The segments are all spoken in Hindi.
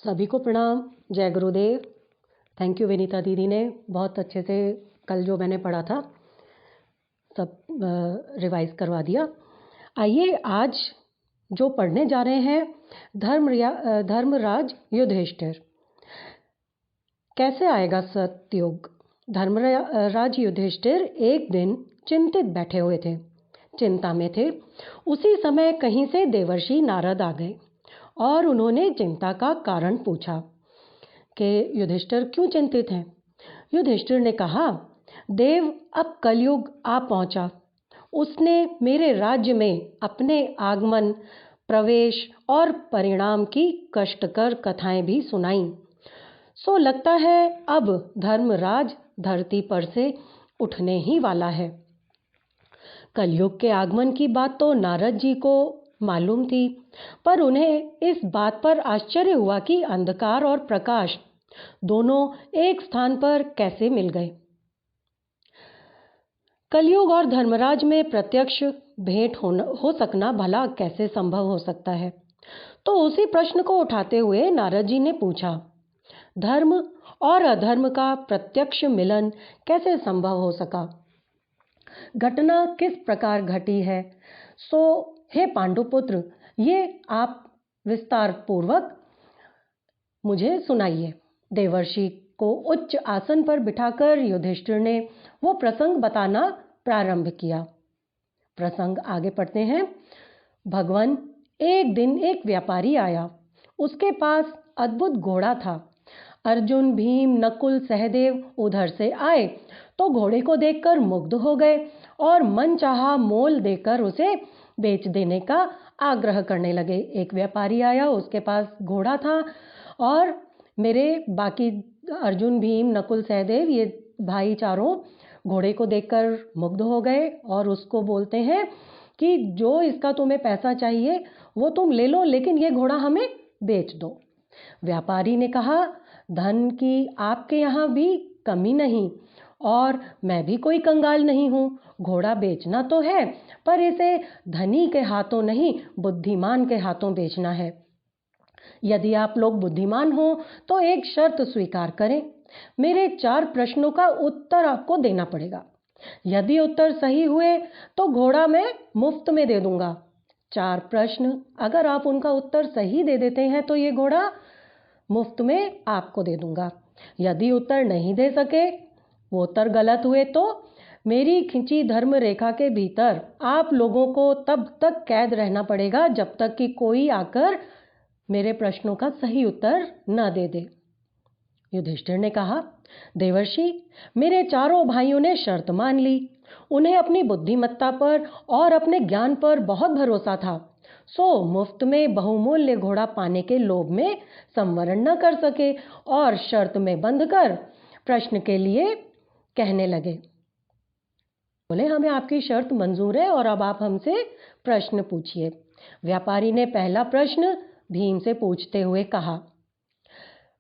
सभी को प्रणाम। जय गुरुदेव। थैंक यू विनीता दीदी ने बहुत अच्छे से कल जो मैंने पढ़ा था सब रिवाइज करवा दिया। आइए आज जो पढ़ने जा रहे हैं धर्मराज युधिष्ठिर। कैसे आएगा सतयुग। धर्मराज युधिष्ठिर एक दिन चिंतित बैठे हुए थे, चिंता में थे। उसी समय कहीं से देवर्षि नारद आ गए और उन्होंने चिंता का कारण पूछा कि युधिष्ठिर क्यों चिंतित हैं। युधिष्ठिर ने कहा, देव अब कलयुग आ पहुंचा। उसने मेरे राज्य में अपने आगमन, प्रवेश और परिणाम की कष्टकर कथाएं भी सुनाईं। सो लगता है अब धर्मराज धरती पर से उठने ही वाला है। कलयुग के आगमन की बात तो नारद जी को मालूम थी, पर उन्हें इस बात पर आश्चर्य हुआ कि अंधकार और प्रकाश दोनों एक स्थान पर कैसे मिल गए। कलयुग और धर्मराज में प्रत्यक्ष भेंट हो सकना भला कैसे संभव हो सकता है। तो उसी प्रश्न को उठाते हुए नारद जी ने पूछा, धर्म और अधर्म का प्रत्यक्ष मिलन कैसे संभव हो सका। घटना किस प्रकार घटी है, सो हे पांडुपुत्र ये आप विस्तार पूर्वक मुझे सुनाइए। देवर्षि को उच्च आसन पर बिठाकर युधिष्ठिर ने वो प्रसंग बताना प्रारंभ किया। प्रसंग आगे पढ़ते हैं। भगवान, एक दिन एक व्यापारी आया। उसके पास अद्भुत घोड़ा था। अर्जुन, भीम, नकुल, सहदेव उधर से आए तो घोड़े को देखकर मुग्ध हो गए और मनचाहा मोल देकर उसे बेच देने का आग्रह करने लगे। एक व्यापारी आया, उसके पास घोड़ा था और मेरे बाकी अर्जुन, भीम, नकुल, सहदेव ये भाई चारों घोड़े को देखकर मुग्ध हो गए और उसको बोलते हैं कि जो इसका तुम्हें पैसा चाहिए वो तुम ले लो, लेकिन ये घोड़ा हमें बेच दो। व्यापारी ने कहा, धन की आपके यहाँ भी कमी नहीं और मैं भी कोई कंगाल नहीं हूँ। घोड़ा बेचना तो है, पर इसे धनी के हाथों नहीं बुद्धिमान के हाथों बेचना है। यदि आप लोग बुद्धिमान हो तो एक शर्त स्वीकार करें। मेरे 4 प्रश्नों का उत्तर आपको देना पड़ेगा। यदि उत्तर सही हुए तो घोड़ा मैं मुफ्त में दे दूंगा। 4 प्रश्न अगर आप उनका उत्तर सही दे देते हैं तो ये घोड़ा मुफ्त में आपको दे दूंगा। यदि उत्तर नहीं दे सके, वो उत्तर गलत हुए, तो मेरी खिंची धर्म रेखा के भीतर आप लोगों को तब तक कैद रहना पड़ेगा जब तक कि कोई आकर मेरे प्रश्नों का सही उत्तर न दे दे। युधिष्ठिर ने कहा, देवर्षि मेरे चारों भाइयों ने शर्त मान ली। उन्हें अपनी बुद्धिमत्ता पर और अपने ज्ञान पर बहुत भरोसा था, सो मुफ्त में बहुमूल्य घोड़ा पाने के लोभ में संवरण न कर सके और शर्त में बंध कर प्रश्न के लिए कहने लगे। बोले, हमें आपकी शर्त मंजूर है और अब आप हमसे प्रश्न पूछिए। व्यापारी ने पहला प्रश्न भीम से पूछते हुए कहा,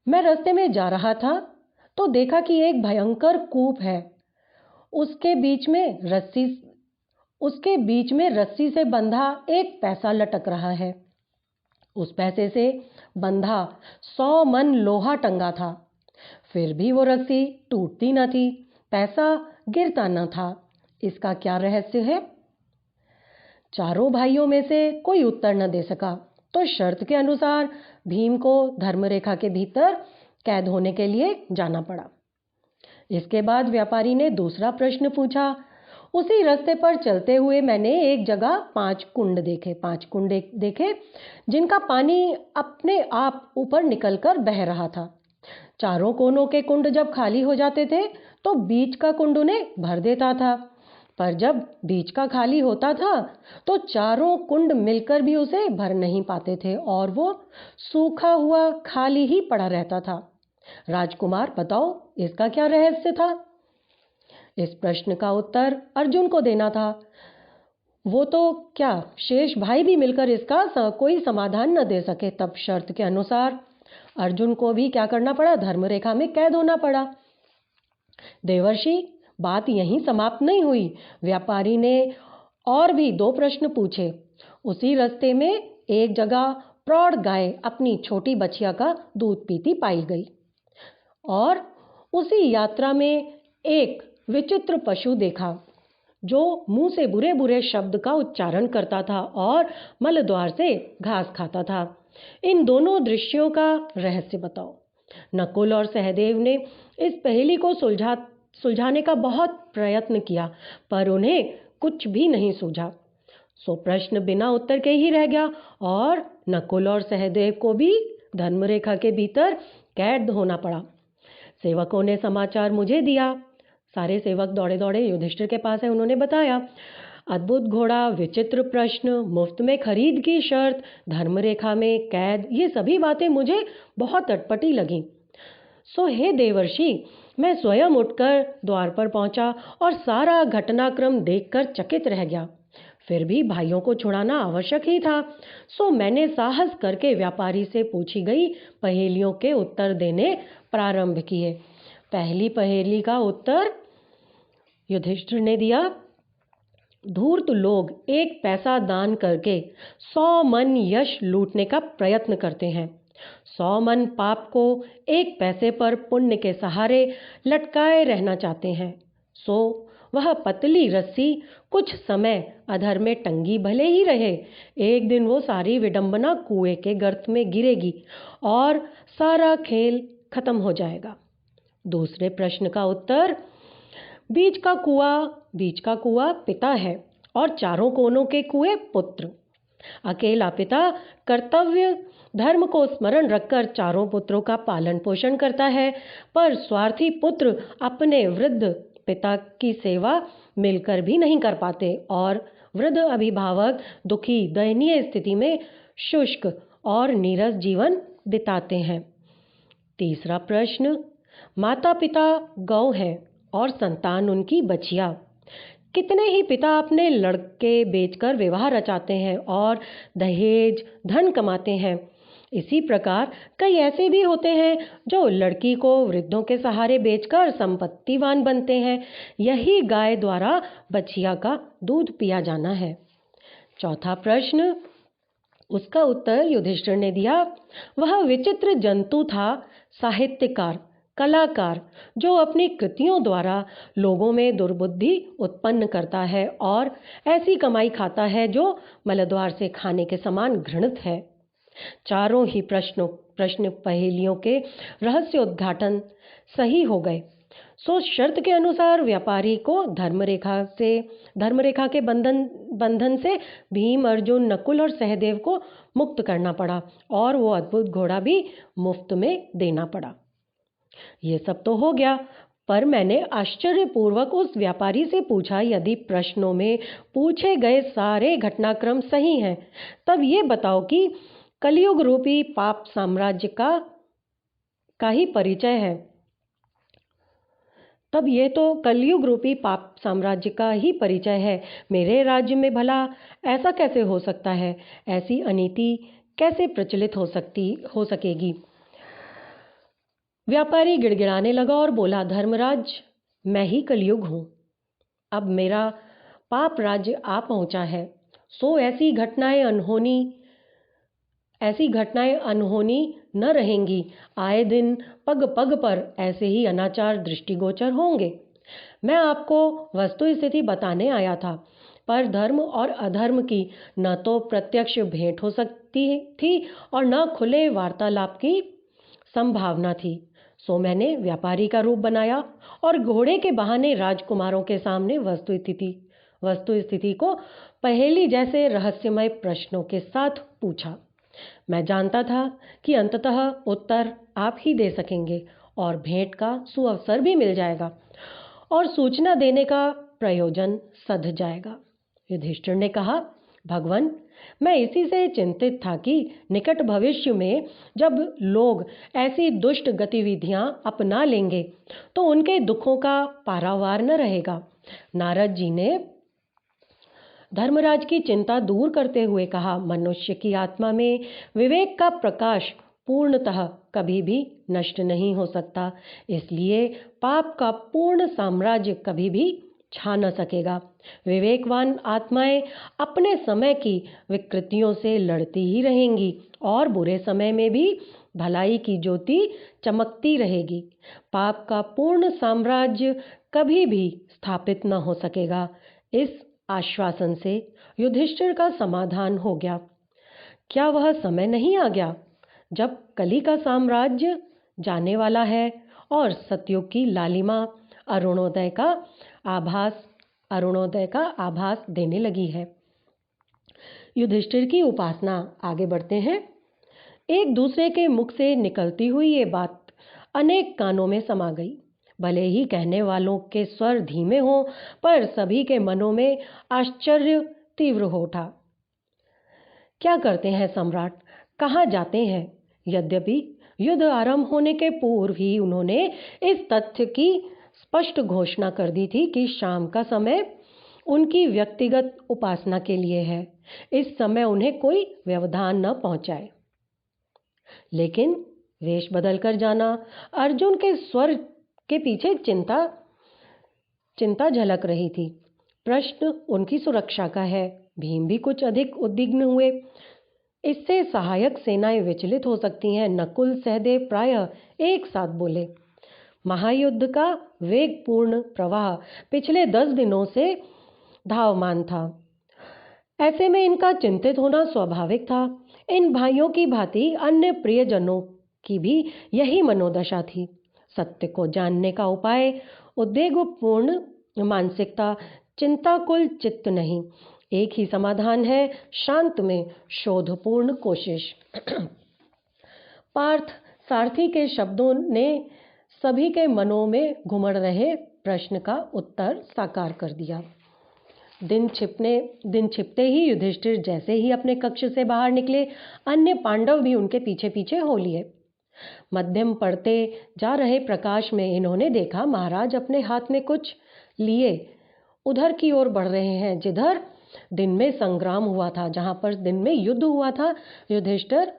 मैं रास्ते में जा रहा था तो देखा कि एक भयंकर कूप है। उसके बीच में रस्सी से बंधा एक पैसा लटक रहा है। उस पैसे से बंधा 100 मन लोहा टंगा था। फिर भी वो रस्सी टूटती न थी, पैसा गिरता न था। इसका क्या रहस्य है। चारों भाइयों में से कोई उत्तर न दे सका, तो शर्त के अनुसार भीम को धर्मरेखा के भीतर कैद होने के लिए जाना पड़ा। इसके बाद व्यापारी ने दूसरा प्रश्न पूछा। उसी रास्ते पर चलते हुए मैंने एक जगह 5 कुंड देखे जिनका पानी अपने आप ऊपर निकलकर बह रहा था। चारों कोनों के कुंड जब खाली हो जाते थे तो बीच का कुंड उन्हें भर देता था, पर जब बीच का खाली होता था तो चारों कुंड मिलकर भी उसे भर नहीं पाते थे और वो सूखा हुआ खाली ही पड़ा रहता था। राजकुमार, बताओ इसका क्या रहस्य था। इस प्रश्न का उत्तर अर्जुन को देना था। वो तो क्या शेष भाई भी मिलकर इसका कोई समाधान न दे सके। तब शर्त के अनुसार अर्जुन को भी क्या करना पड़ा, धर्मरेखा में कैद होना पड़ा। देवर्षि, बात यहीं समाप्त नहीं हुई। व्यापारी ने और भी 2 प्रश्न पूछे। उसी रास्ते में एक जगह प्रौढ़ गाय अपनी छोटी बछिया का दूध पीती पाई गई। और उसी यात्रा में एक विचित्र पशु देखा जो मुंह से बुरे बुरे शब्द का उच्चारण करता था और मलद्वार से घास खाता था। इन दोनों दृश्यों का रहस्य बताओ। नकुल और सहदेव ने इस पहेली को सुलझाने का बहुत प्रयत्न किया, पर उन्हें कुछ भी नहीं सूझा। सो प्रश्न बिना उत्तर के ही रह गया और नकुल और सहदेव को भी धर्मरेखा के भीतर कैद होना पड़ा। सेवकों ने समाचार मुझे दिया। सारे सेवक दौड़े दौड़े युधिष्ठिर के पास है। उन्होंने बताया, अद्भुत घोड़ा, विचित्र प्रश्न, मुफ्त में खरीद की शर्त, धर्मरेखा में कैद, ये सभी बातें मुझे बहुत अटपटी लगी। सो हे देवर्षि, मैं स्वयं उठकर द्वार पर पहुंचा और सारा घटनाक्रम देखकर चकित रह गया। फिर भी भाइयों को छुड़ाना आवश्यक ही था। सो मैंने साहस करके व्यापारी से पूछी गई पहेलियों के उत्तर देने प्रारंभ किए। पहली पहेली का उत्तर युधिष्ठिर ने दिया, धूर्त लोग 1 पैसा दान करके 100 मन यश लूटने का प्रयत्न करते हैं। 100 मन पाप को 1 पैसे पर पुण्य के सहारे लटकाए रहना चाहते हैं। सो वह पतली रस्सी कुछ समय अधर में टंगी भले ही रहे, एक दिन वो सारी विडंबना कुएं के गर्त में गिरेगी और सारा खेल खत्म हो जाएगा। दूसरे प्रश्न का उत्तर, बीच का कुआं पिता है और चारों कोनों के कुएं पुत्र। अकेला पिता कर्तव्य धर्म को स्मरण रखकर चारों पुत्रों का पालन पोषण करता है, पर स्वार्थी पुत्र अपने वृद्ध पिता की सेवा मिलकर भी नहीं कर पाते और वृद्ध अभिभावक दुखी दयनीय स्थिति में शुष्क और नीरस जीवन बिताते हैं। तीसरा प्रश्न, माता पिता गौ हैं और संतान उनकी बछिया। कितने ही पिता अपने लड़के बेचकर विवाह रचाते हैं और दहेज धन कमाते हैं। इसी प्रकार कई ऐसे भी होते हैं जो लड़की को वृद्धों के सहारे बेचकर संपत्तिवान बनते हैं। यही गाय द्वारा बछिया का दूध पिया जाना है। चौथा प्रश्न, उसका उत्तर युधिष्ठिर ने दिया, वह विचित्र जंतु था साहित्यकार, कलाकार, जो अपनी कृतियों द्वारा लोगों में दुर्बुद्धि उत्पन्न करता है और ऐसी कमाई खाता है जो मलद्वार से खाने के समान घृणित है। चारों ही प्रश्न पहेलियों के रहस्य उद्घाटन सही हो गए। सो शर्त के अनुसार व्यापारी को धर्मरेखा के बंधन से भीम, अर्जुन, नकुल और सहदेव को मुक्त करना पड़ा और वो अद्भुत घोड़ा भी मुफ्त में देना पड़ा। ये सब तो हो गया, पर मैंने आश्चर्यपूर्वक उस व्यापारी से पूछा, यदि प्रश्नों में पूछे गए सारे घटनाक्रम सही हैं, तब ये बताओ कि कलयुग रूपी पाप साम्राज्य का ही परिचय है। तब ये तो कलयुग रूपी पाप साम्राज्य का ही परिचय है। मेरे राज्य में भला ऐसा कैसे हो सकता है? ऐसी अनीति कैसे प्रचलित हो सकेगी? व्यापारी गिड़गिड़ाने लगा और बोला, धर्मराज, मैं ही कलयुग हूँ। अब मेरा पाप राज्य आ पहुँचा है। सो ऐसी घटनाएं अनहोनी न रहेंगी। आए दिन पग पग पर ऐसे ही अनाचार दृष्टिगोचर होंगे। मैं आपको वस्तु स्थिति बताने आया था, पर धर्म और अधर्म की न तो प्रत्यक्ष भेंट हो सकती थी और न खुले वार्तालाप की संभावना थी। सो मैंने व्यापारी का रूप बनाया और घोड़े के बहाने राजकुमारों के सामने वस्तु स्थिति को पहेली जैसे रहस्यमय प्रश्नों के साथ पूछा। मैं जानता था कि अंततः उत्तर आप ही दे सकेंगे और भेंट का सुअवसर भी मिल जाएगा और सूचना देने का प्रयोजन सध जाएगा। युधिष्ठिर ने कहा, भगवान, मैं इसी से चिंतित था कि निकट भविष्य में जब लोग ऐसी दुष्ट गतिविधियां अपना लेंगे तो उनके दुखों का पारावार न रहेगा। नारद जी ने धर्मराज की चिंता दूर करते हुए कहा, मनुष्य की आत्मा में विवेक का प्रकाश पूर्णतः कभी भी नष्ट नहीं हो सकता, इसलिए पाप का पूर्ण साम्राज्य कभी भी छा न सकेगा। विवेकवान आत्माएं अपने समय की विकृतियों से लड़ती ही रहेंगी और बुरे समय में भी भलाई की ज्योति चमकती रहेगी। पाप का पूर्ण साम्राज्य कभी भी स्थापित न हो सकेगा। इस आश्वासन से युधिष्ठिर का समाधान हो गया। क्या वह समय नहीं आ गया जब कली का साम्राज्य जाने वाला है और सतयुग की लालिमा अरुणोदय का आभास देने लगी है। युधिष्ठिर की उपासना। आगे बढ़ते हैं। एक दूसरे के मुख से निकलती हुई ये बात अनेक कानों में समा गई। भले ही कहने वालों के स्वर धीमे हों, पर सभी के मनों में आश्चर्य तीव्र हो उठा। क्या करते हैं सम्राट, कहाँ जाते हैं? यद्यपि युद्ध आरंभ होने के पूर्व ही उन्होंने इस तथ्य की स्पष्ट घोषणा कर दी थी कि शाम का समय उनकी व्यक्तिगत उपासना के लिए है। इस समय उन्हें कोई व्यवधान न पहुंचाए। लेकिन वेश बदलकर जाना, अर्जुन के स्वर के पीछे चिंता झलक रही थी। प्रश्न उनकी सुरक्षा का है। भीम भी कुछ अधिक उद्विग्न हुए। इससे सहायक सेनाएं विचलित हो सकती हैं। नकुल सहदेव प्रायः एक साथ बोले। महायुद्ध का वेगपूर्ण प्रवाह पिछले 10 दिनों से धावमान था। ऐसे में इनका चिंतित होना स्वाभाविक था। इन भाइयों की भांति अन्य प्रियजनों की भी यही मनोदशा थी। सत्य को जानने का उपाय उद्वेगपूर्ण मानसिकता, चिंताकुल चित्त नहीं। एक ही समाधान है, शांत में शोधपूर्ण कोशिश। पार्थ सारथी के शब्दों ने सभी के मनों में घुमड़ रहे प्रश्न का उत्तर साकार कर दिया। दिन छिपते ही युधिष्ठिर जैसे ही अपने कक्ष से बाहर निकले, अन्य पांडव भी उनके पीछे पीछे हो लिए। मध्यम पड़ते जा रहे प्रकाश में इन्होंने देखा महाराज अपने हाथ में कुछ लिए उधर की ओर बढ़ रहे हैं जिधर दिन में संग्राम हुआ था। जहां पर दिन में युद्ध हुआ था, युधिष्ठिर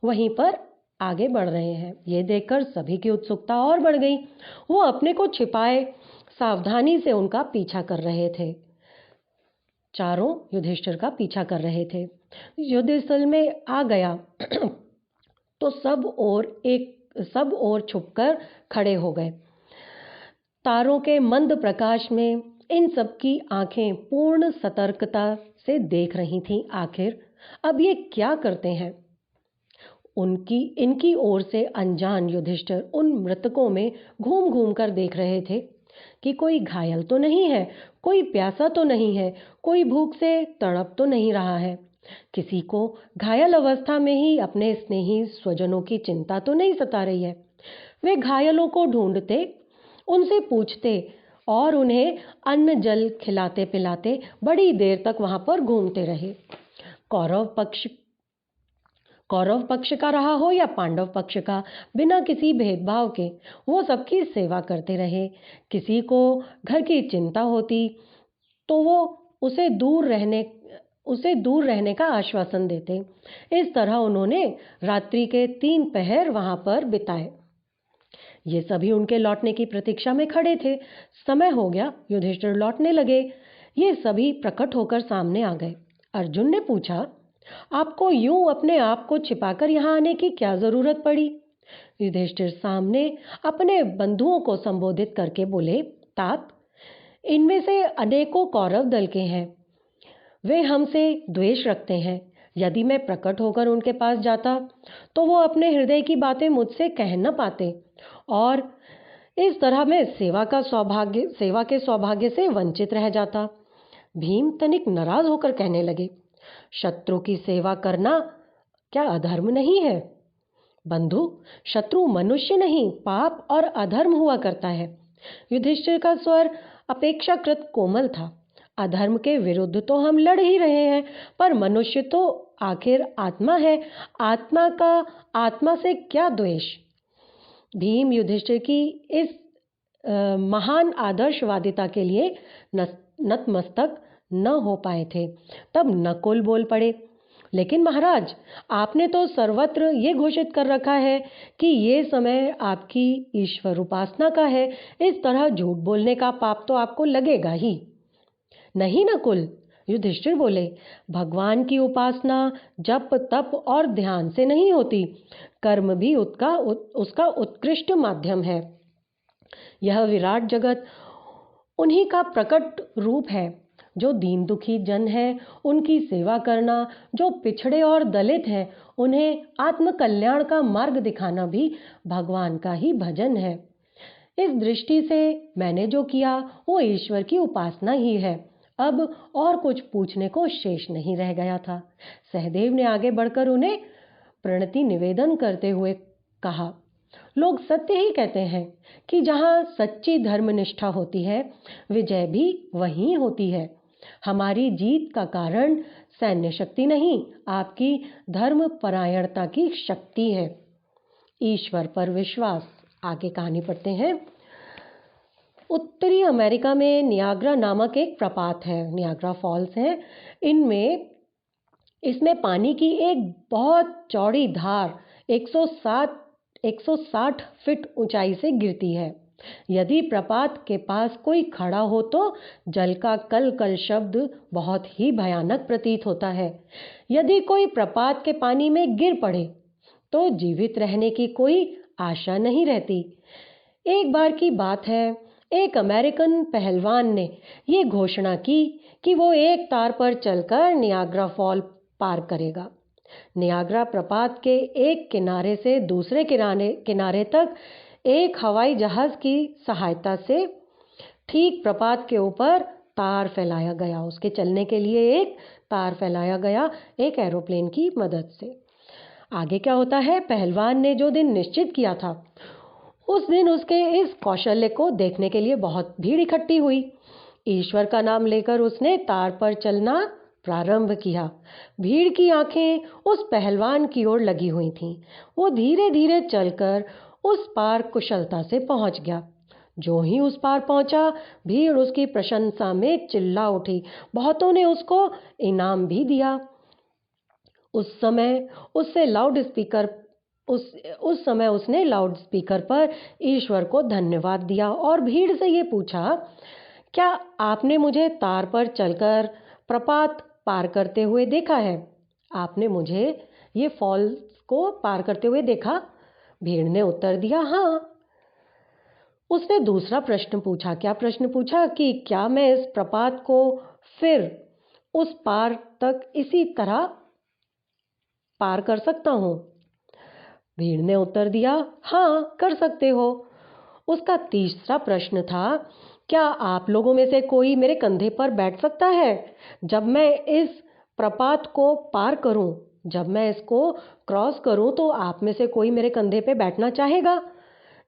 वहीं पर आगे बढ़ रहे हैं। ये देखकर सभी की उत्सुकता और बढ़ गई। वो अपने को छिपाए सावधानी से उनका पीछा कर रहे थे। चारों युधिष्ठिर का पीछा कर रहे थे। युद्ध स्थल में आ गया तो सब ओर छुपकर खड़े हो गए। तारों के मंद प्रकाश में इन सब की आंखें पूर्ण सतर्कता से देख रही थीं। आखिर अब ये क्या करते हैं? इनकी ओर से अनजान युधिष्ठिर उन मृतकों में घूम घूम कर देख रहे थे कि कोई घायल तो नहीं है, कोई प्यासा तो नहीं है, कोई भूख से तड़प तो नहीं रहा है, किसी को घायल अवस्था में ही अपने स्नेही स्वजनों की चिंता तो नहीं सता रही है। वे घायलों को ढूंढते, उनसे पूछते और उन्हें अन्न जल खिलाते पिलाते बड़ी देर तक वहां पर घूमते रहे। कौरव पक्ष का रहा हो या पांडव पक्ष का, बिना किसी भेदभाव के वो सबकी सेवा करते रहे। किसी को घर की चिंता होती तो वो उसे दूर रहने का आश्वासन देते। इस तरह उन्होंने रात्रि के 3 पहर वहां पर बिताए। ये सभी उनके लौटने की प्रतीक्षा में खड़े थे। समय हो गया, युधिष्ठिर लौटने लगे। ये सभी प्रकट होकर सामने आ गए। अर्जुन ने पूछा, आपको यूं अपने आप को छिपाकर यहाँ आने की क्या जरूरत पड़ी? युधिष्ठिर सामने अपने बंधुओं को संबोधित करके बोले, तात, इनमें से अनेकों कौरव दल के हैं। वे हमसे द्वेष रखते हैं। यदि मैं प्रकट होकर उनके पास जाता तो वो अपने हृदय की बातें मुझसे कह न पाते और इस तरह मैं सेवा के सौभाग्य से वंचित रह जाता। भीम तनिक नाराज होकर कहने लगे, शत्रु की सेवा करना क्या अधर्म नहीं है? बंधु, शत्रु मनुष्य नहीं, पाप और अधर्म हुआ करता है। युधिष्ठिर का स्वर अपेक्षाकृत कोमल था। अधर्म के विरुद्ध तो हम लड़ ही रहे हैं, पर मनुष्य तो आखिर आत्मा है। आत्मा से क्या द्वेष? भीम युधिष्ठिर की इस महान आदर्शवादिता के लिए नतमस्तक न हो पाए थे। तब नकुल बोल पड़े, लेकिन महाराज, आपने तो सर्वत्र ये घोषित कर रखा है कि ये समय आपकी ईश्वर उपासना का है। इस तरह झूठ बोलने का पाप तो आपको लगेगा ही। नहीं नकुल, युधिष्ठिर बोले, भगवान की उपासना जप तप और ध्यान से नहीं होती। कर्म भी उसका उत्कृष्ट माध्यम है। यह विराट जगत उन्हीं का प्रकट रूप है। जो दीन दुखी जन है उनकी सेवा करना, जो पिछड़े और दलित हैं उन्हें आत्म कल्याण का मार्ग दिखाना भी भगवान का ही भजन है। इस दृष्टि से मैंने जो किया वो ईश्वर की उपासना ही है। अब और कुछ पूछने को शेष नहीं रह गया था। सहदेव ने आगे बढ़कर उन्हें प्रणति निवेदन करते हुए कहा, लोग सत्य ही कहते हैं कि जहाँ सच्ची धर्मनिष्ठा होती है, विजय भी वहीं होती है। हमारी जीत का कारण सैन्य शक्ति नहीं, आपकी धर्म परायणता की शक्ति है। ईश्वर पर विश्वास। आगे कहानी पढ़ते हैं। उत्तरी अमेरिका में नियाग्रा नामक एक प्रपात है, नियाग्रा फॉल्स है। इसमें पानी की एक बहुत चौड़ी धार 160 फीट ऊंचाई से गिरती है। यदि प्रपात के पास कोई खड़ा हो तो जल का कल कल शब्द बहुत ही भयानक प्रतीत होता है। यदि कोई प्रपात के पानी में गिर पड़े तो जीवित रहने की कोई आशा नहीं रहती। एक बार की बात है, एक अमेरिकन पहलवान ने ये घोषणा की कि वो एक तार पर चलकर नियाग्रा फॉल पार करेगा। नियाग्रा प्रपात के एक किनारे से दूसरे किनारे तक एक हवाई जहाज की सहायता से ठीक प्रपात के ऊपर तार फैलाया गया। उसके चलने के लिए एक तार फैलाया गया, एक एरोप्लेन की मदद से। आगे क्या होता है, पहलवान ने जो दिन निश्चित किया था उस दिन उसके इस कौशल्य को देखने के लिए बहुत भीड़ इकट्ठी हुई। ईश्वर का नाम लेकर उसने तार पर चलना प्रारंभ किया। भीड़ की आंखें उस पहलवान की ओर लगी हुई थीं। वो धीरे धीरे चलकर उस पार कुशलता से पहुंच गया। जो ही उस पार पहुंचा, भीड़ उसकी प्रशंसा में चिल्ला उठी। बहुतों ने उसको इनाम भी दिया। उस समय उसने लाउड स्पीकर पर ईश्वर को धन्यवाद दिया और भीड़ से ये पूछा, क्या आपने मुझे तार पर चलकर प्रपात पार करते हुए देखा है? आपने मुझे ये फॉल्स को पार करते हुए देखा? भीड़ ने उत्तर दिया, हाँ। उसने दूसरा प्रश्न पूछा। क्या प्रश्न पूछा? कि क्या मैं इस प्रपात को फिर उस पार तक इसी तरह पार कर सकता हूँ? भीड़ ने उत्तर दिया, हाँ, कर सकते हो। उसका तीसरा प्रश्न था, क्या आप लोगों में से कोई मेरे कंधे पर बैठ सकता है जब मैं इस प्रपात को पार करूं? जब मैं इसको क्रॉस करूं तो आप में से कोई मेरे कंधे पे बैठना चाहेगा?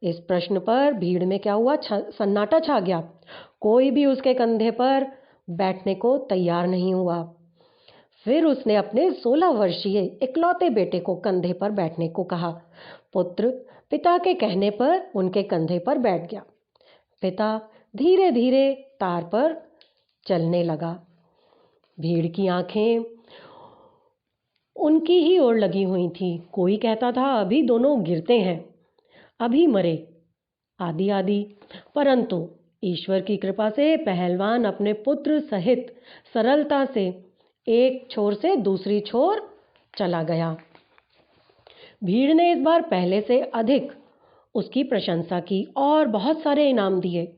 इस प्रश्न पर भीड़ में क्या हुआ, सन्नाटा छा गया। कोई भी उसके कंधे पर बैठने को तैयार नहीं हुआ। फिर उसने अपने 16 वर्षीय इकलौते बेटे को कंधे पर बैठने को कहा। पुत्र पिता के कहने पर उनके कंधे पर बैठ गया। पिता धीरे धीरे तार पर चलने लगा। भीड़ की आंखें उनकी ही ओर लगी हुई थी। कोई कहता था, अभी दोनों गिरते हैं, अभी मरे, आदि आदि। परंतु ईश्वर की कृपा से पहलवान अपने पुत्र सहित सरलता से एक छोर से दूसरी छोर चला गया। भीड़ ने इस बार पहले से अधिक उसकी प्रशंसा की और बहुत सारे इनाम दिए।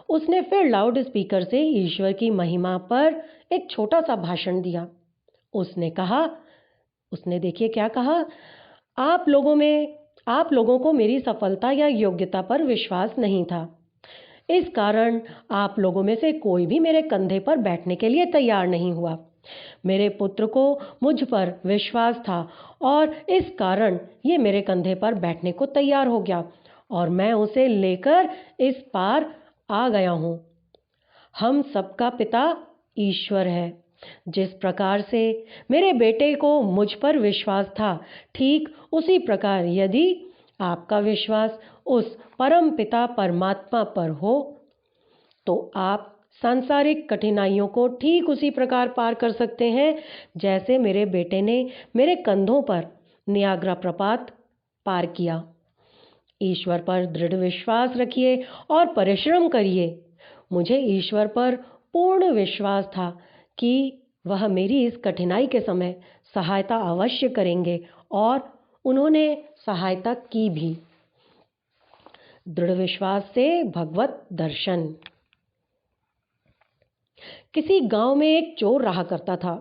उसने फिर लाउड स्पीकर से ईश्वर की महिमा पर एक छोटा सा भाषण दिया। उसने देखिए क्या कहा, आप लोगों को मेरी सफलता या योग्यता पर विश्वास नहीं था। इस कारण आप लोगों में से कोई भी मेरे कंधे पर बैठने के लिए तैयार नहीं हुआ। मेरे पुत्र को मुझ पर विश्वास था और इस कारण ये मेरे कंधे पर बैठने को तैयार हो गया और मैं उसे लेकर इस पार आ गया हूँ। हम सबका पिता ईश्वर है। जिस प्रकार से मेरे बेटे को मुझ पर विश्वास था, ठीक उसी प्रकार यदि आपका विश्वास उस परम पिता परमात्मा पर हो तो आप सांसारिक कठिनाइयों को ठीक उसी प्रकार पार कर सकते हैं जैसे मेरे बेटे ने मेरे कंधों पर नियाग्रा प्रपात पार किया। ईश्वर पर दृढ़ विश्वास रखिए और परिश्रम करिए। मुझे ईश्वर पर पूर्ण विश्वास था कि वह मेरी इस कठिनाई के समय सहायता अवश्य करेंगे और उन्होंने सहायता की भी। दृढ़ विश्वास से भगवत दर्शन। किसी गांव में एक चोर रहा करता था।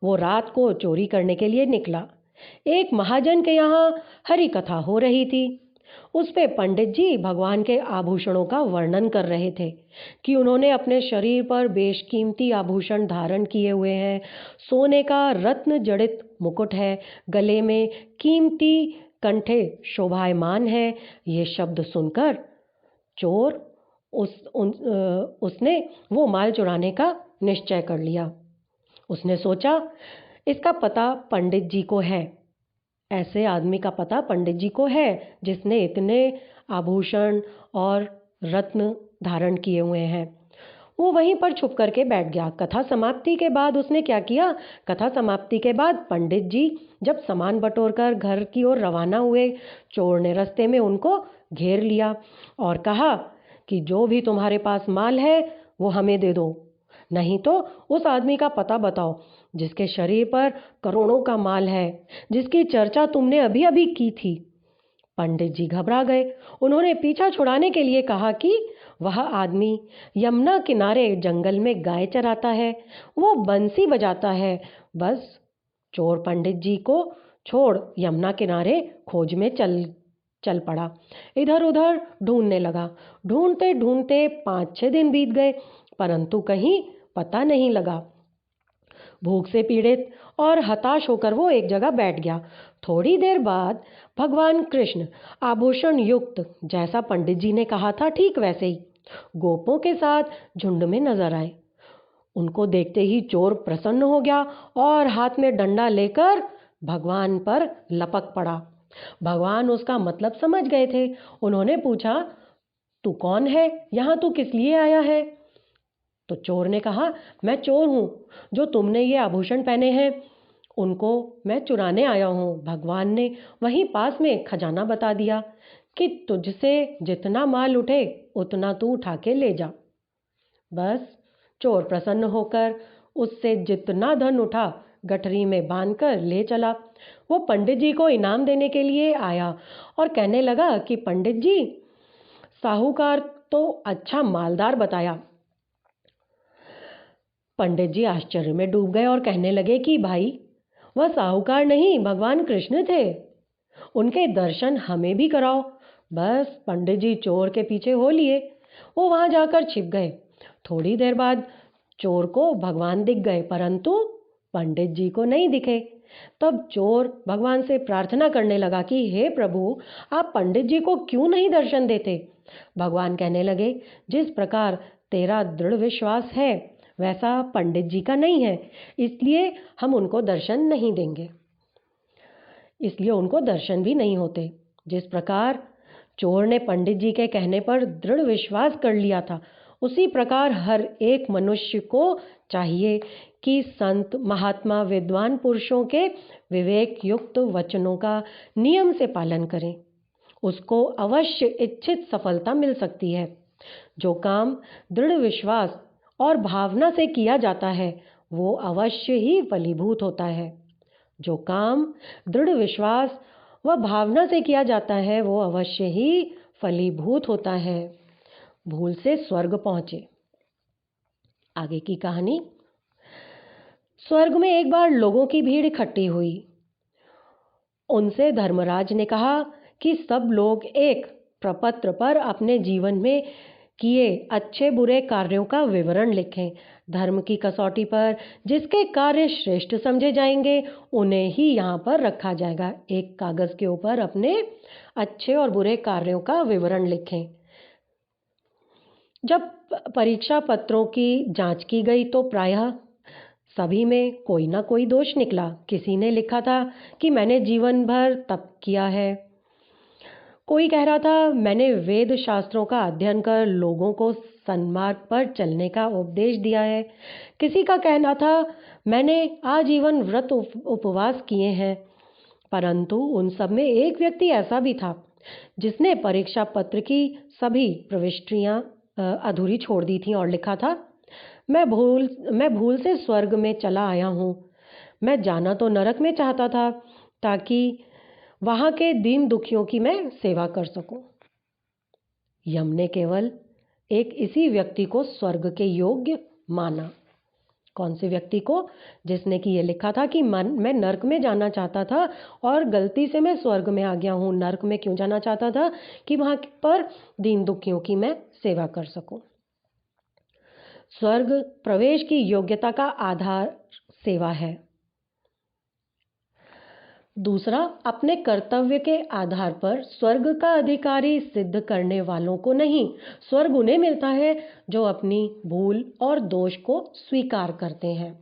वो रात को चोरी करने के लिए निकला। एक महाजन के यहाँ हरि कथा हो रही थी। उस पे पंडित जी भगवान के आभूषणों का वर्णन कर रहे थे कि उन्होंने अपने शरीर पर बेशकीमती आभूषण धारण किए हुए हैं। सोने का रत्न जड़ित मुकुट है, गले में कीमती कंठे शोभायमान है। ये शब्द सुनकर चोर उसने वो माल चुराने का निश्चय कर लिया। उसने सोचा इसका पता पंडित जी को है। ऐसे आदमी का पता पंडित जी को है जिसने इतने आभूषण और रत्न धारण किए हुए हैं। वो वहीं पर छुप करके बैठ गया। कथा समाप्ति के बाद उसने क्या किया? कथा समाप्ति के बाद पंडित जी जब सामान बटोरकर घर की ओर रवाना हुए, चोर ने रास्ते में उनको घेर लिया और कहा कि जो भी तुम्हारे पास माल है वो हमें दे दो, नहीं तो उस आदमी का पता बताओ जिसके शरीर पर करोड़ों का माल है, जिसकी चर्चा तुमने अभी अभी की थी। पंडित जी घबरा गए। उन्होंने पीछा छुड़ाने के लिए कहा कि वह आदमी यमुना किनारे जंगल में गाय चराता है, वो बंसी बजाता है। बस चोर पंडित जी को छोड़ यमुना किनारे खोज में चल पड़ा। इधर उधर ढूंढने लगा। ढूंढते ढूंढते 5-6 दिन बीत गए, परंतु कहीं पता नहीं लगा। भूख से पीड़ित और हताश होकर वो एक जगह बैठ गया। थोड़ी देर बाद भगवान कृष्ण आभूषण युक्त, जैसा पंडित जी ने कहा था ठीक वैसे ही, गोपों के साथ झुंड में नजर आए। उनको देखते ही चोर प्रसन्न हो गया और हाथ में डंडा लेकर भगवान पर लपक पड़ा। भगवान उसका मतलब समझ गए थे। उन्होंने पूछा, तू कौन है? यहाँ तू किस लिए आया है? तो चोर ने कहा, मैं चोर हूँ, जो तुमने ये आभूषण पहने हैं उनको मैं चुराने आया हूँ। भगवान ने वहीं पास में खजाना बता दिया कि तुझसे जितना माल उठे उतना तू उठा के ले जा। बस चोर प्रसन्न होकर उससे जितना धन उठा गठरी में बांधकर ले चला। वो पंडित जी को इनाम देने के लिए आया और कहने लगा कि पंडित जी, साहूकार तो अच्छा मालदार बताया। पंडित जी आश्चर्य में डूब गए और कहने लगे कि भाई, वह साहूकार नहीं, भगवान कृष्ण थे, उनके दर्शन हमें भी कराओ। बस पंडित जी चोर के पीछे हो लिए। वो वहां जाकर छिप गए। थोड़ी देर बाद चोर को भगवान दिख गए, परंतु पंडित जी को नहीं दिखे। तब चोर भगवान से प्रार्थना करने लगा कि हे प्रभु, आप पंडित जी को क्यों नहीं दर्शन देते? भगवान कहने लगे, जिस प्रकार तेरा दृढ़ विश्वास है वैसा पंडित जी का नहीं है, इसलिए हम उनको दर्शन नहीं देंगे, इसलिए उनको दर्शन भी नहीं होते। जिस प्रकार चोर ने पंडित जी के कहने पर दृढ़ विश्वास कर लिया था, उसी प्रकार हर एक मनुष्य को चाहिए कि संत, महात्मा, विद्वान पुरुषों के विवेक युक्त वचनों का नियम से पालन करें। उसको अवश्य इच्छित सफलता मिल सकती है। जो काम दृढ़ विश्वास और भावना से किया जाता है वो अवश्य ही फलीभूत होता है। जो काम दृढ़ विश्वास व भावना से किया जाता है वो अवश्य ही फलीभूत होता है। भूल से स्वर्ग पहुंचे। आगे की कहानी। स्वर्ग में एक बार लोगों की भीड़ इकट्ठी हुई। उनसे धर्मराज ने कहा कि सब लोग एक प्रपत्र पर अपने जीवन में किए अच्छे बुरे कार्यों का विवरण लिखें। धर्म की कसौटी पर जिसके कार्य श्रेष्ठ समझे जाएंगे उन्हें ही यहाँ पर रखा जाएगा। एक कागज के ऊपर अपने अच्छे और बुरे कार्यों का विवरण लिखें। जब परीक्षा पत्रों की जांच की गई तो प्रायः सभी में कोई ना कोई दोष निकला। किसी ने लिखा था कि मैंने जीवन भर तप किया है, कोई कह रहा था मैंने वेद शास्त्रों का अध्ययन कर लोगों को सन्मार्ग पर चलने का उपदेश दिया है। किसी का कहना था मैंने आजीवन व्रत उपवास किए हैं। परंतु उन सब में एक व्यक्ति ऐसा भी था जिसने परीक्षा पत्र की सभी प्रविष्टियां अधूरी छोड़ दी थी और लिखा था मैं भूल से स्वर्ग में चला आया हूँ। मैं जाना तो नरक में चाहता था ताकि वहां के दीन दुखियों की मैं सेवा कर सकूं। यम ने केवल एक इसी व्यक्ति को स्वर्ग के योग्य माना। कौन से व्यक्ति को? जिसने कि ये लिखा था कि मैं नर्क में जाना चाहता था और गलती से मैं स्वर्ग में आ गया हूँ। नर्क में क्यों जाना चाहता था? कि वहां पर दीन दुखियों की मैं सेवा कर सकूं। स्वर्ग प्रवेश की योग्यता का आधार सेवा है। दूसरा, अपने कर्तव्य के आधार पर स्वर्ग का अधिकारी सिद्ध करने वालों को नहीं, स्वर्ग उन्हें मिलता है जो अपनी भूल और दोष को स्वीकार करते हैं।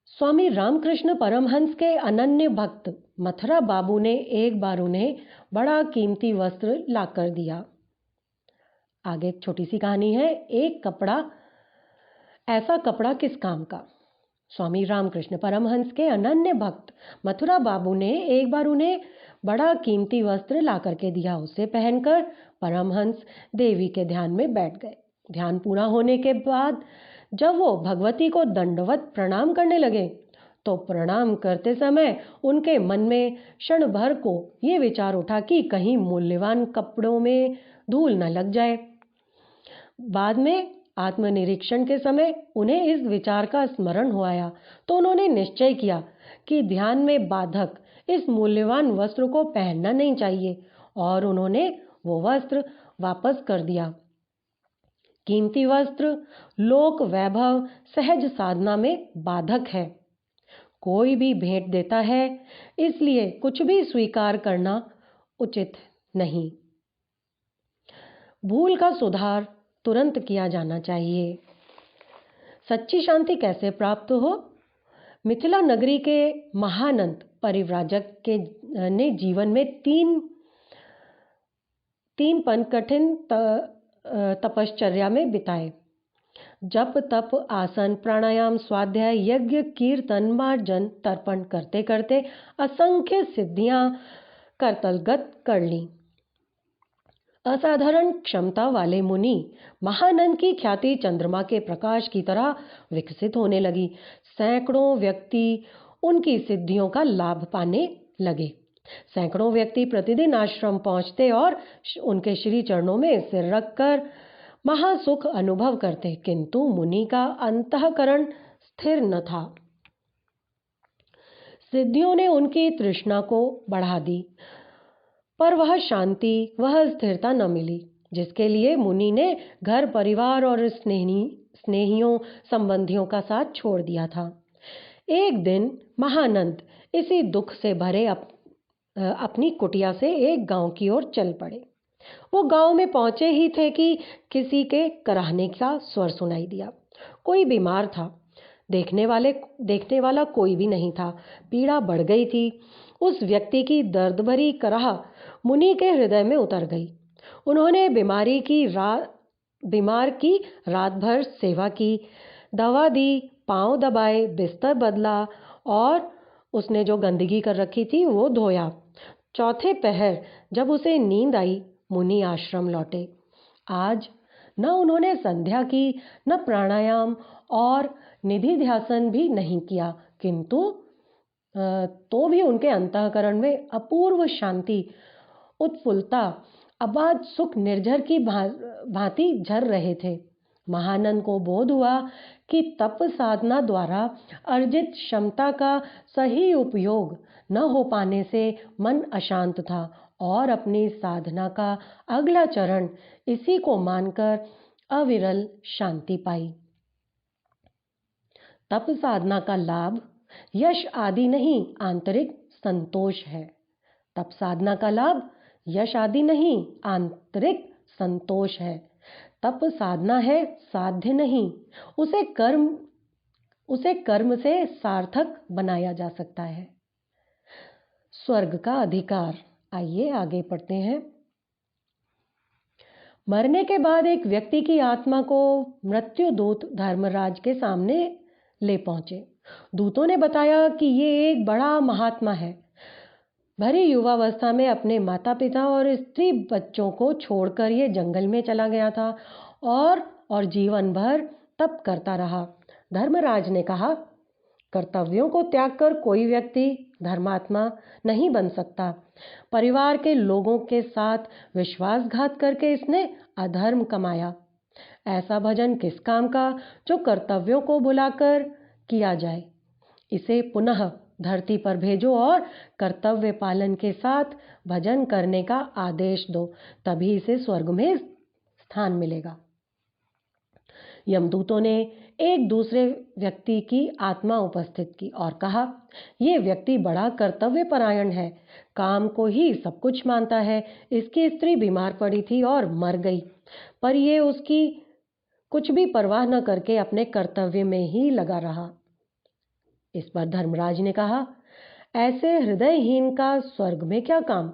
स्वामी रामकृष्ण परमहंस के अनन्य भक्त मथुरा बाबू ने एक बार उन्हें बड़ा कीमती वस्त्र लाकर दिया। आगे एक छोटी सी कहानी है। एक कपड़ा, ऐसा कपड़ा किस काम का? स्वामी रामकृष्ण परमहंस के अनन्य भक्त मथुरा बाबू ने एक बार उन्हें बड़ा कीमती वस्त्र ला करके दिया। उसे पहनकर परमहंस देवी के ध्यान में बैठ गए। ध्यान पूरा होने के बाद जब वो भगवती को दंडवत प्रणाम करने लगे तो प्रणाम करते समय उनके मन में क्षण भर को ये विचार उठा कि कहीं मूल्यवान कपड़ों में धूल न लग जाए। बाद में आत्मनिरीक्षण के समय उन्हें इस विचार का स्मरण हो आया तो उन्होंने निश्चय किया कि ध्यान में बाधक इस मूल्यवान वस्त्र को पहनना नहीं चाहिए और उन्होंने वो वस्त्र वापस कर दिया। कीमती वस्त्र लोक वैभव सहज साधना में बाधक है। कोई भी भेंट देता है, इसलिए कुछ भी स्वीकार करना उचित नहीं। भूल का सुधार तुरंत किया जाना चाहिए। सच्ची शांति कैसे प्राप्त हो? मिथिला नगरी के महानंद परिव्राजक के ने जीवन में तीन पन कठिन तपश्चर्या में बिताए। जप तप आसन प्राणायाम स्वाध्याय यज्ञ कीर्तन मार्जन तर्पण करते करते असंख्य सिद्धियां करतलगत कर ली। असाधारण क्षमता वाले मुनि महानंद की ख्याति चंद्रमा के प्रकाश की तरह विकसित होने लगी। सैकड़ों व्यक्ति उनकी सिद्धियों का लाभ पाने लगे। सैकड़ों व्यक्ति प्रतिदिन आश्रम पहुंचते और उनके श्री चरणों में सिर रखकर महासुख अनुभव करते, किंतु मुनि का अंतःकरण स्थिर न था। सिद्धियों ने उनकी तृष्णा को बढ़ा दी, पर वह शांति, वह स्थिरता न मिली जिसके लिए मुनि ने घर परिवार और स्नेहियों संबंधियों का साथ छोड़ दिया था। एक दिन महानंद इसी दुख से भरे अपनी कुटिया से एक गांव की ओर चल पड़े। वो गांव में पहुंचे ही थे कि किसी के कराहने का स्वर सुनाई दिया। कोई बीमार था। देखने वाला कोई भी नहीं था। पीड़ा बढ़ गई थी। उस व्यक्ति की दर्द भरी कराह मुनि के हृदय में उतर गई। उन्होंने बीमार की रात भर सेवा की, दवा दी, पांव दबाए, बिस्तर बदला और उसने जो गंदगी कर रखी थी वो धोया। चौथे पहर जब उसे नींद आई, मुनि आश्रम लौटे। आज न उन्होंने संध्या की, न प्राणायाम और निधि ध्यासन भी नहीं किया, किंतु तो भी उनके अंतःकरण में अपूर्व शांति, उत्फुल्लता, अबाध सुख निर्झर की भांति झर रहे थे। महानंद को बोध हुआ कि तप साधना द्वारा अर्जित क्षमता का सही उपयोग न हो पाने से मन अशांत था और अपनी साधना का अगला चरण इसी को मानकर अविरल शांति पाई। तप साधना का लाभ यश आदि नहीं, आंतरिक संतोष है। तप साधना का लाभ यश आदि नहीं, आंतरिक संतोष है। तप साधना है, साध्य नहीं। उसे कर्म से सार्थक बनाया जा सकता है। स्वर्ग का अधिकार। आइए आगे पढ़ते हैं। मरने के बाद एक व्यक्ति की आत्मा को मृत्युदूत धर्मराज के सामने ले पहुंचे। दूतों ने बताया कि ये एक बड़ा महात्मा है। भरी युवावस्था में अपने माता पिता और स्त्री बच्चों को छोड़कर ये जंगल में चला गया था और जीवन भर तप करता रहा। धर्मराज ने कहा, कर्तव्यों को त्याग कर कोई व्यक्ति धर्मात्मा नहीं बन सकता। परिवार के लोगों के साथ विश्वासघात करके इसने अधर्म कमाया। ऐसा भजन किस काम का जो कर्तव्यों को भुलाकर किया जाए। इसे पुनः धरती पर भेजो और कर्तव्य पालन के साथ भजन करने का आदेश दो, तभी इसे स्वर्ग में स्थान मिलेगा। यमदूतों ने एक दूसरे व्यक्ति की आत्मा उपस्थित की और कहा, ये व्यक्ति बड़ा कर्तव्य परायण है, काम को ही सब कुछ मानता है। इसकी स्त्री बीमार पड़ी थी और मर गई, पर ये उसकी कुछ भी परवाह न करके अपने कर्तव्य में ही लगा रहा। इस पर धर्मराज ने कहा, ऐसे हृदयहीन का स्वर्ग में क्या काम।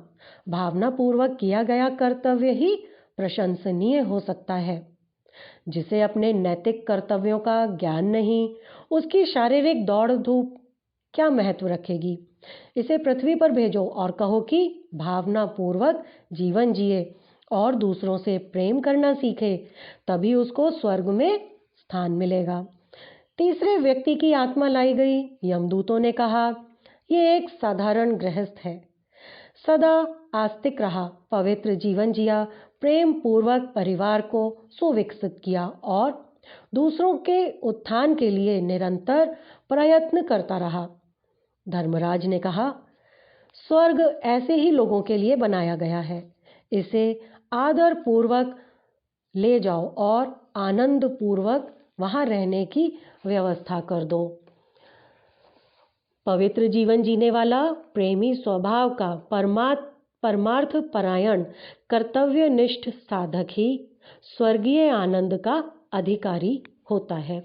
भावना पूर्वक किया गया कर्तव्य ही प्रशंसनीय हो सकता है। जिसे अपने नैतिक कर्तव्यों का ज्ञान नहीं, उसकी शारीरिक दौड़ धूप क्या महत्व रखेगी। इसे पृथ्वी पर भेजो और कहो कि भावना पूर्वक जीवन जिए और दूसरों से प्रेम करना सीखे, तभी उसको स्वर्ग में स्थान मिलेगा। तीसरे व्यक्ति की आत्मा लाई गई। यमदूतों ने कहा, ये एक साधारण गृहस्थ है, सदा आस्तिक रहा, पवित्र जीवन जिया, प्रेम पूर्वक परिवार को सुविकसित किया और दूसरों के उत्थान के लिए निरंतर प्रयत्न करता रहा। धर्मराज ने कहा, स्वर्ग ऐसे ही लोगों के लिए बनाया गया है। इसे आदर पूर्वक ले जाओ और आनंद पूर्वक वहां रहने की व्यवस्था कर दो। पवित्र जीवन जीने वाला, प्रेमी स्वभाव का, परमार्थ परायण, कर्तव्यनिष्ठ साधक ही स्वर्गीय आनंद का अधिकारी होता है।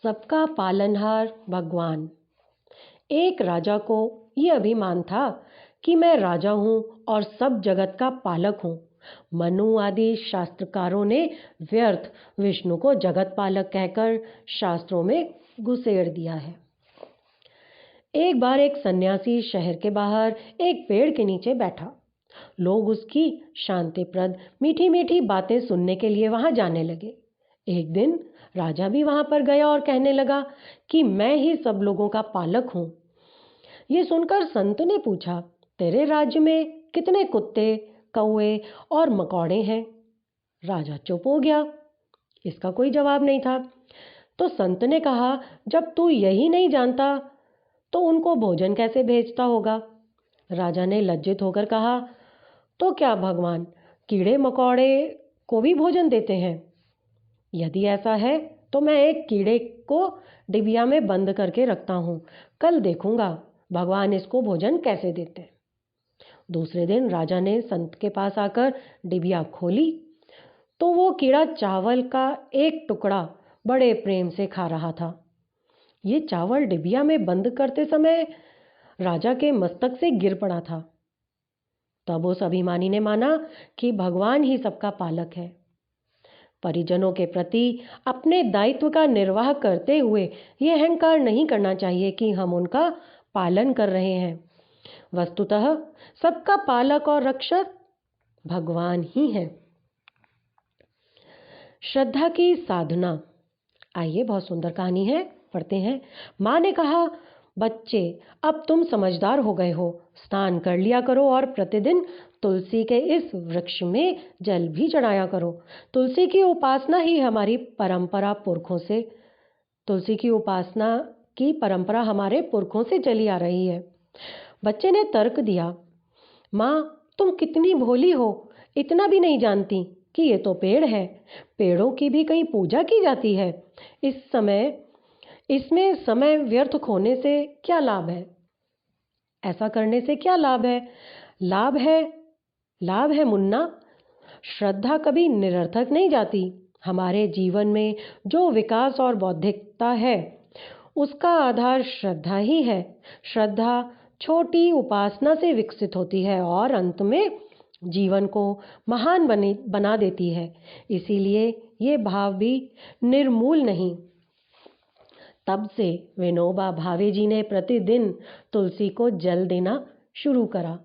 सबका पालनहार भगवान। एक राजा को यह अभिमान था कि मैं राजा हूँ और सब जगत का पालक हूँ। मनु आदि शास्त्रकारों ने व्यर्थ विष्णु को जगत पालक कहकर शास्त्रों में घुसेड़ दिया है। एक बार एक सन्यासी शहर के बाहर एक पेड़ के नीचे बैठा। लोग उसकी शांतिप्रद मीठी मीठी बातें सुनने के लिए वहां जाने लगे। एक दिन राजा भी वहां पर गया और कहने लगा कि मैं ही सब लोगों का पालक हूँ। ये सुनकर संत ने पूछा, तेरे राज्य में कितने कुत्ते, कौवे और मकौड़े हैं? राजा चुप हो गया, इसका कोई जवाब नहीं था। तो संत ने कहा, जब तू यही नहीं जानता तो उनको भोजन कैसे भेजता होगा? राजा ने लज्जित होकर कहा, तो क्या भगवान कीड़े मकोड़े को भी भोजन देते हैं? यदि ऐसा है तो मैं एक कीड़े को डिबिया में बंद करके रखता हूँ, कल देखूंगा भगवान इसको भोजन कैसे देते हैं। दूसरे दिन राजा ने संत के पास आकर डिबिया खोली तो वो कीड़ा चावल का एक टुकड़ा बड़े प्रेम से खा रहा था। ये चावल डिबिया में बंद करते समय राजा के मस्तक से गिर पड़ा था। तब उस अभिमानी ने माना कि भगवान ही सबका पालक है। परिजनों के प्रति अपने दायित्व का निर्वाह करते हुए ये अहंकार नहीं करना चाहिए कि हम उनका पालन कर रहे हैं। वस्तुतः सबका पालक और रक्षक भगवान ही है। श्रद्धा की साधना। आइए, बहुत सुंदर कहानी है, पढ़ते हैं। माँ ने कहा, बच्चे अब तुम समझदार हो गए हो, स्नान कर लिया करो और प्रतिदिन तुलसी के इस वृक्ष में जल भी चढ़ाया करो। तुलसी की उपासना की परंपरा हमारे पुरखों से चली आ रही है। बच्चे ने तर्क दिया, माँ तुम कितनी भोली हो, इतना भी नहीं जानती कि ये तो पेड़ है, पेड़ों की भी कहीं पूजा की जाती है। इसमें समय व्यर्थ खोने से क्या लाभ है? ऐसा करने से क्या लाभ है? लाभ है मुन्ना, श्रद्धा कभी निरर्थक नहीं जाती। हमारे जीवन में जो विकास और बौद्धिकता है उसका आधार श्रद्धा ही है। श्रद्धा छोटी उपासना से विकसित होती है और अंत में जीवन को महान बना देती है। इसीलिए ये भाव भी निर्मूल नहीं। तब से विनोबा भावे जी ने प्रतिदिन तुलसी को जल देना शुरू करा।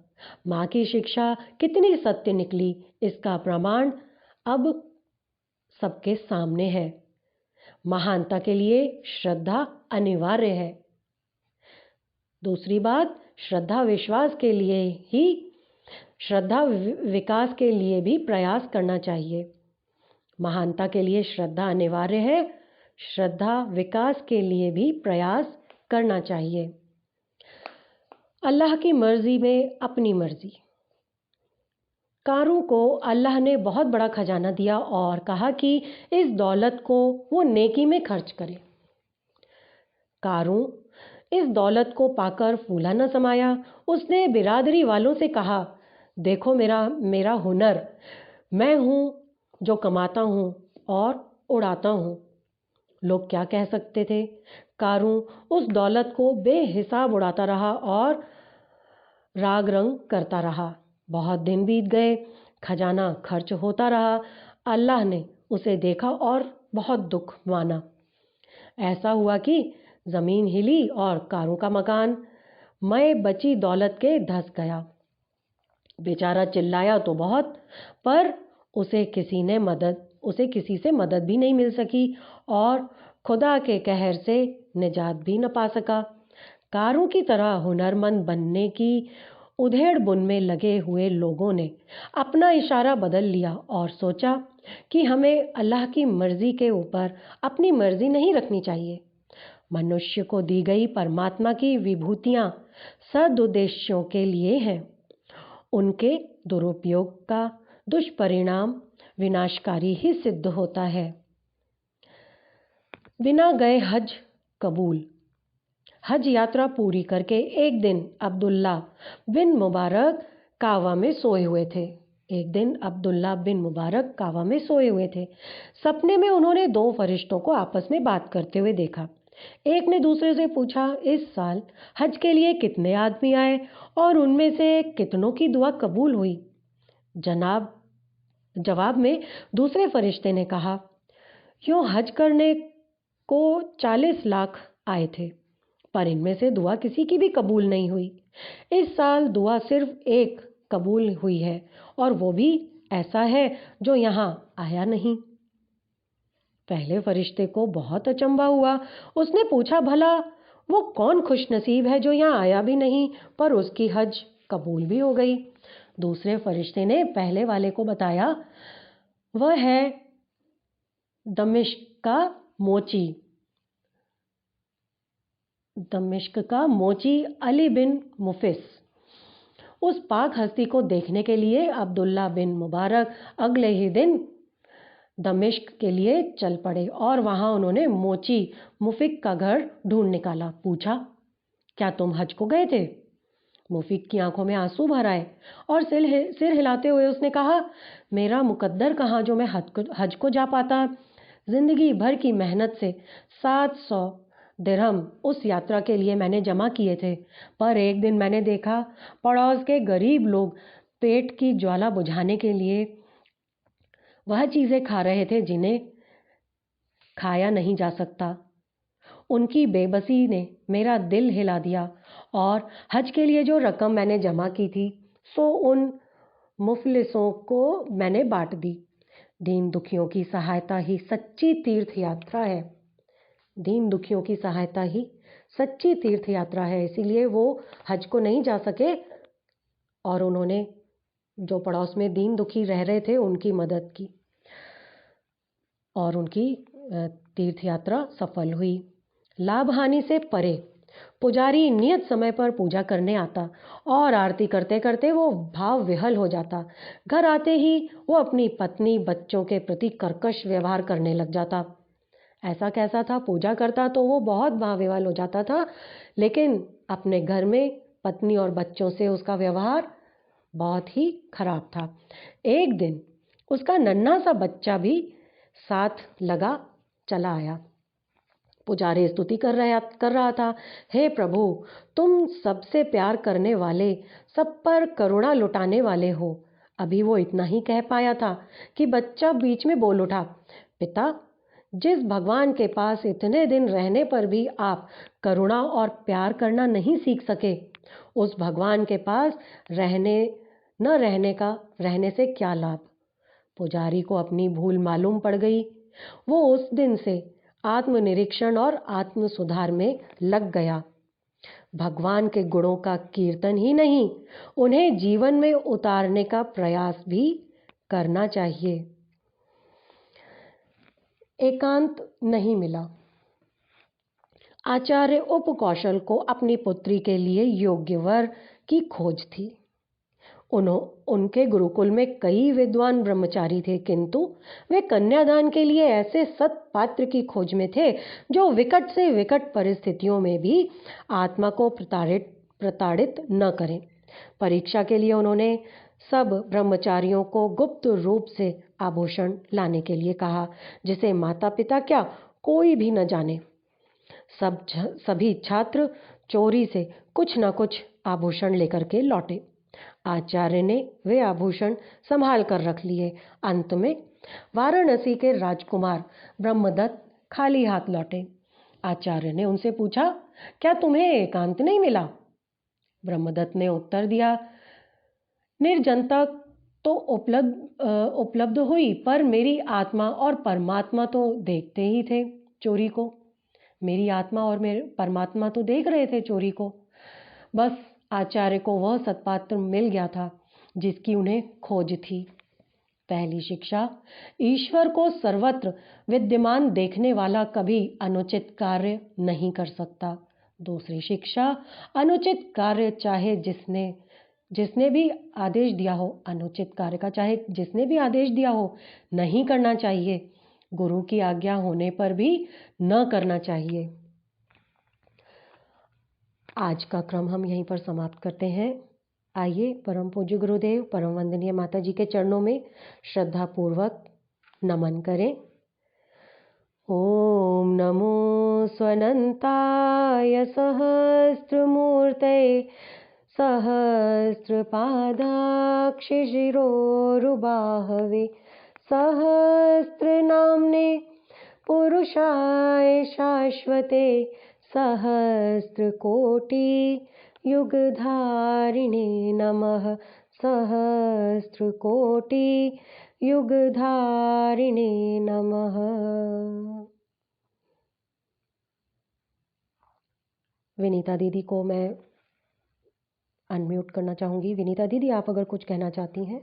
माँ की शिक्षा कितनी सत्य निकली, इसका प्रमाण अब सबके सामने है। महानता के लिए श्रद्धा अनिवार्य है। दूसरी बात, श्रद्धा विकास के लिए भी प्रयास करना चाहिए। महानता के लिए श्रद्धा अनिवार्य है, श्रद्धा विकास के लिए भी प्रयास करना चाहिए। अल्लाह की मर्जी में अपनी मर्जी। कारू को अल्लाह ने बहुत बड़ा खजाना दिया और कहा कि इस दौलत को वो नेकी में खर्च करे। कारू इस दौलत को पाकर फूला न समाया। उसने बिरादरी वालों से कहा, देखो मेरा हुनर, मैं हूँ जो कमाता हूँ और उड़ाता हूँ। लोग क्या कह सकते थे। कारू उस दौलत को बेहिसाब उड़ाता रहा और राग रंग करता रहा। बहुत दिन बीत गए, खजाना खर्च होता रहा। अल्लाह ने उसे देखा और बहुत दुख माना। ऐसा हुआ कि जमीन हिली और कारू का मकान मय बची दौलत के धंस गया। बेचारा चिल्लाया तो बहुत, पर उसे किसी से मदद भी नहीं मिल सकी और खुदा के कहर से निजात भी न पा सका। कारू की तरह हुनरमंद बनने की उधेड़ बुन में लगे हुए लोगों ने अपना इशारा बदल लिया और सोचा कि हमें अल्लाह की मर्जी के ऊपर अपनी मर्जी नहीं रखनी चाहिए। मनुष्य को दी गई परमात्मा की विभूतियां सदुद्देश्यों के लिए हैं। उनके दुरुपयोग का दुष्परिणाम विनाशकारी ही सिद्ध होता है। बिना गए हज कबूल। हज यात्रा पूरी करके एक दिन अब्दुल्ला बिन मुबारक कावा में सोए हुए थे। सपने में उन्होंने दो फरिश्तों को आपस में बात करते हुए देखा। एक ने दूसरे से पूछा, इस साल हज के लिए कितने आदमी आए और उनमें से कितनों की दुआ कबूल हुई? जवाब में दूसरे फरिश्ते ने कहा, यूं हज करने को 40 लाख आए थे, पर इनमें से दुआ किसी की भी कबूल नहीं हुई। इस साल दुआ सिर्फ एक कबूल हुई है और वो भी ऐसा है जो यहाँ आया नहीं। पहले फरिश्ते को बहुत अचंभा हुआ। उसने पूछा, भला वो कौन खुशनसीब है जो यहाँ आया भी नहीं पर उसकी हज कबूल भी हो गई? दूसरे फरिश्ते ने पहले वाले को बताया, वह है दमिश्क का मोची अली बिन मुफिस। उस पाक हस्ती को देखने के लिए अब्दुल्ला बिन मुबारक अगले ही दिन दमिश्क के लिए चल पड़े और वहां उन्होंने मोची मुफिक का घर ढूंढ निकाला। पूछा, क्या तुम हज को गए थे? मुफिक की आंखों में आंसू भर आए और सिर हिलाते हुए उसने कहा, मेरा मुकद्दर कहाँ जो मैं हज को जा पाता। जिंदगी भर की मेहनत से 700 दिरहम उस यात्रा के लिए मैंने जमा किए थे, पर एक दिन मैंने देखा पड़ोस के गरीब लोग पेट की ज्वाला बुझाने के लिए वह चीजें खा रहे थे जिन्हें खाया नहीं जा सकता। उनकी बेबसी ने मेरा दिल हिला दिया और हज के लिए जो रकम मैंने जमा की थी सो उन मुफलिसों को मैंने बांट दी। दीन दुखियों की सहायता ही सच्ची तीर्थ यात्रा है। इसीलिए वो हज को नहीं जा सके और उन्होंने जो पड़ोस में दीन दुखी रह रहे थे उनकी मदद की और उनकी तीर्थ यात्रा सफल हुई। लाभ हानि से परे पुजारी नियत समय पर पूजा करने आता और आरती करते करते वो भाव विहल हो जाता। घर आते ही वो अपनी पत्नी बच्चों के प्रति कर्कश व्यवहार करने लग जाता। ऐसा कैसा था, पूजा करता तो वो बहुत भाव विहल हो जाता था, लेकिन अपने घर में पत्नी और बच्चों से उसका व्यवहार बहुत ही खराब था। एक दिन उसका नन्हा सा बच्चा भी साथ लगा चला आया। पुजारी स्तुति कर रहा था, हे प्रभु, तुम सबसे प्यार करने वाले, सब पर करुणा लुटाने वाले हो। अभी वो इतना ही कह पाया था कि बच्चा बीच में बोल उठा, पिता, जिस भगवान के पास इतने दिन रहने पर भी आप करुणा और प्यार करना नहीं सीख सके, उस भगवान के पास रहने से क्या लाभ। पुजारी को अपनी भूल मालूम पड़ गई। वो उस दिन से आत्मनिरीक्षण और आत्म सुधार में लग गया। भगवान के गुणों का कीर्तन ही नहीं, उन्हें जीवन में उतारने का प्रयास भी करना चाहिए। एकांत नहीं मिला। आचार्य उपकौशल को अपनी पुत्री के लिए योग्य वर की खोज थी। उनके गुरुकुल में कई विद्वान ब्रह्मचारी थे, किंतु वे कन्यादान के लिए ऐसे सत्पात्र की खोज में थे जो विकट से विकट परिस्थितियों में भी आत्मा को प्रताड़ित न करें। परीक्षा के लिए उन्होंने सब ब्रह्मचारियों को गुप्त रूप से आभूषण लाने के लिए कहा, जिसे माता पिता क्या कोई भी न जाने। सभी छात्र चोरी से कुछ न कुछ आभूषण लेकर के लौटे। आचार्य ने वे आभूषण संभाल कर रख लिए। अंत में वाराणसी के राजकुमार ब्रह्मदत्त खाली हाथ लौटे। आचार्य ने उनसे पूछा, क्या तुम्हें एकांत नहीं मिला? ब्रह्मदत्त ने उत्तर दिया, निर्जनता तो उपलब्ध हुई, पर मेरी आत्मा और परमात्मा तो देखते ही थे चोरी को। मेरी आत्मा और मेरे परमात्मा तो देख रहे थे चोरी को। बस आचार्य को वह सत्पात्र मिल गया था जिसकी उन्हें खोज थी। पहली शिक्षा, ईश्वर को सर्वत्र विद्यमान देखने वाला कभी अनुचित कार्य नहीं कर सकता। दूसरी शिक्षा, अनुचित कार्य चाहे जिसने भी आदेश दिया हो, अनुचित कार्य का चाहे जिसने भी आदेश दिया हो, नहीं करना चाहिए। गुरु की आज्ञा होने पर भी न करना चाहिए। आज का क्रम हम यहीं पर समाप्त करते हैं। आइए परम पूज्य गुरुदेव, परम वंदनीय माता जी के चरणों में श्रद्धा पूर्वक नमन करें। ओम नमो स्वनंताय सहस्त्रमूर्तये सहस्रपादाक्षिशिरोरुबाहवे सहस्रनाम्ने पुरुषाय शाश्वते सहस्रकोटि युगधारिणे नमः। सहस्रकोटि युगधारिणे नमः। विनीता दीदी को मैं अनम्यूट करना चाहूँगी। विनीता दीदी, आप अगर कुछ कहना चाहती हैं।